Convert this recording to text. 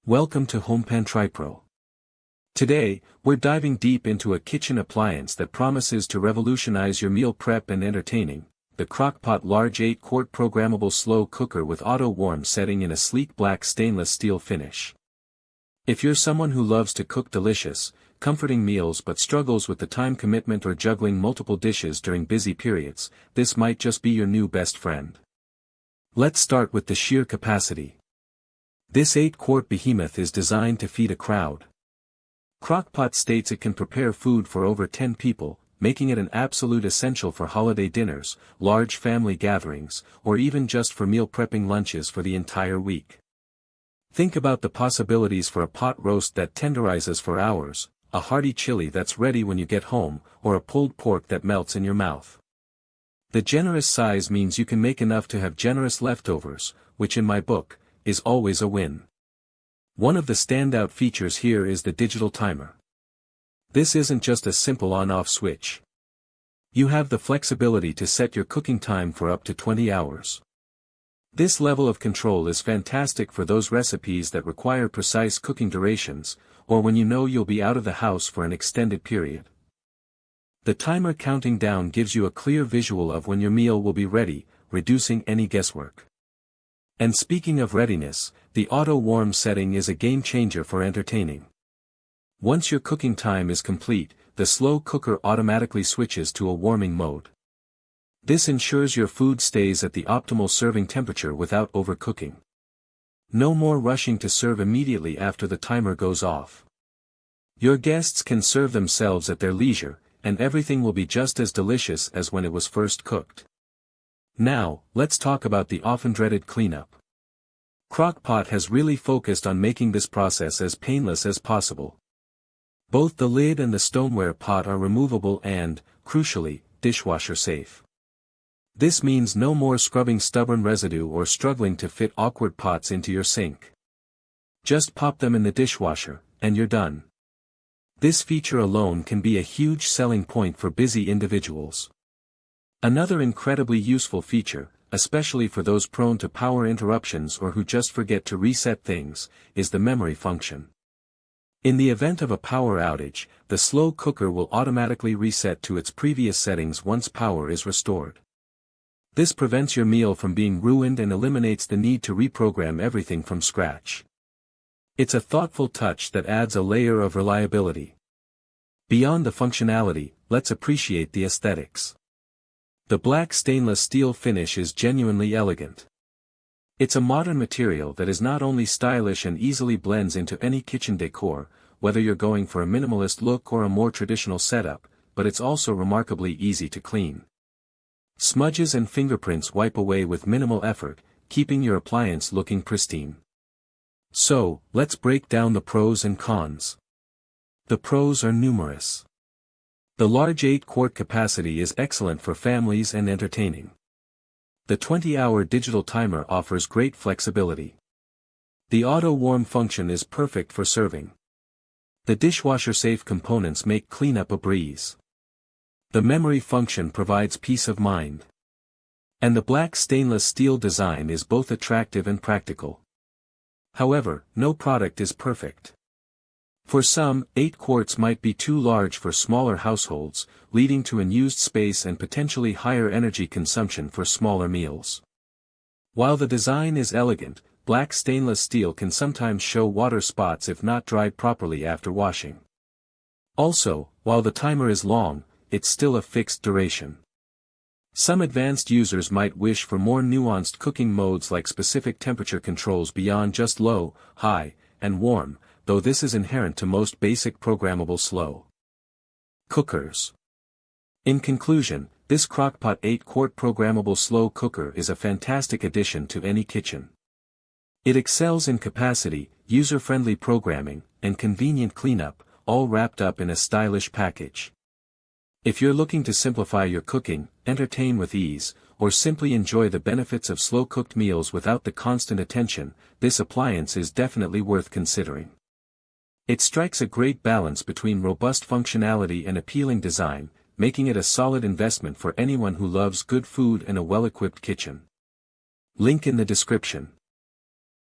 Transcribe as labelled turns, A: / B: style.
A: Welcome to HomePantry Pro. Today, we're diving deep into a kitchen appliance that promises to revolutionize your meal prep and entertaining, the Crock-Pot Large 8-quart Programmable Slow Cooker with auto-warm setting in a sleek black stainless steel finish. If you're someone who loves to cook delicious, comforting meals but struggles with the time commitment or juggling multiple dishes during busy periods, this might just be your new best friend. Let's start with the sheer capacity. This 8-quart behemoth is designed to feed a crowd. Crock-Pot states it can prepare food for over 10 people, making it an absolute essential for holiday dinners, large family gatherings, or even just for meal prepping lunches for the entire week. Think about the possibilities for a pot roast that tenderizes for hours, a hearty chili that's ready when you get home, or a pulled pork that melts in your mouth. The generous size means you can make enough to have generous leftovers, which in my book, is always a win. One of the standout features here is the digital timer. This isn't just a simple on-off switch. You have the flexibility to set your cooking time for up to 20 hours. This level of control is fantastic for those recipes that require precise cooking durations, or when you know you'll be out of the house for an extended period. The timer counting down gives you a clear visual of when your meal will be ready, reducing any guesswork. And speaking of readiness, the auto-warm setting is a game-changer for entertaining. Once your cooking time is complete, the slow cooker automatically switches to a warming mode. This ensures your food stays at the optimal serving temperature without overcooking. No more rushing to serve immediately after the timer goes off. Your guests can serve themselves at their leisure, and everything will be just as delicious as when it was first cooked. Now, let's talk about the often dreaded cleanup. Crock-Pot has really focused on making this process as painless as possible. Both the lid and the stoneware pot are removable and, crucially, dishwasher safe. This means no more scrubbing stubborn residue or struggling to fit awkward pots into your sink. Just pop them in the dishwasher, and you're done. This feature alone can be a huge selling point for busy individuals. Another incredibly useful feature, especially for those prone to power interruptions or who just forget to reset things, is the memory function. In the event of a power outage, the slow cooker will automatically reset to its previous settings once power is restored. This prevents your meal from being ruined and eliminates the need to reprogram everything from scratch. It's a thoughtful touch that adds a layer of reliability. Beyond the functionality, let's appreciate the aesthetics. The black stainless steel finish is genuinely elegant. It's a modern material that is not only stylish and easily blends into any kitchen decor, whether you're going for a minimalist look or a more traditional setup, but it's also remarkably easy to clean. Smudges and fingerprints wipe away with minimal effort, keeping your appliance looking pristine. So, let's break down the pros and cons. The pros are numerous. The large 8-quart capacity is excellent for families and entertaining. The 20-hour digital timer offers great flexibility. The auto-warm function is perfect for serving. The dishwasher-safe components make cleanup a breeze. The memory function provides peace of mind. And the black stainless steel design is both attractive and practical. However, no product is perfect. For some, 8 quarts might be too large for smaller households, leading to unused space and potentially higher energy consumption for smaller meals. While the design is elegant, black stainless steel can sometimes show water spots if not dried properly after washing. Also, while the timer is long, it's still a fixed duration. Some advanced users might wish for more nuanced cooking modes like specific temperature controls beyond just low, high, and warm, though this is inherent to most basic programmable slow cookers. In conclusion, this Crock-Pot 8-quart programmable slow cooker is a fantastic addition to any kitchen. It excels in capacity, user-friendly programming, and convenient cleanup, all wrapped up in a stylish package. If you're looking to simplify your cooking, entertain with ease, or simply enjoy the benefits of slow-cooked meals without the constant attention, this appliance is definitely worth considering. It strikes a great balance between robust functionality and appealing design, making it a solid investment for anyone who loves good food and a well-equipped kitchen. Link in the description.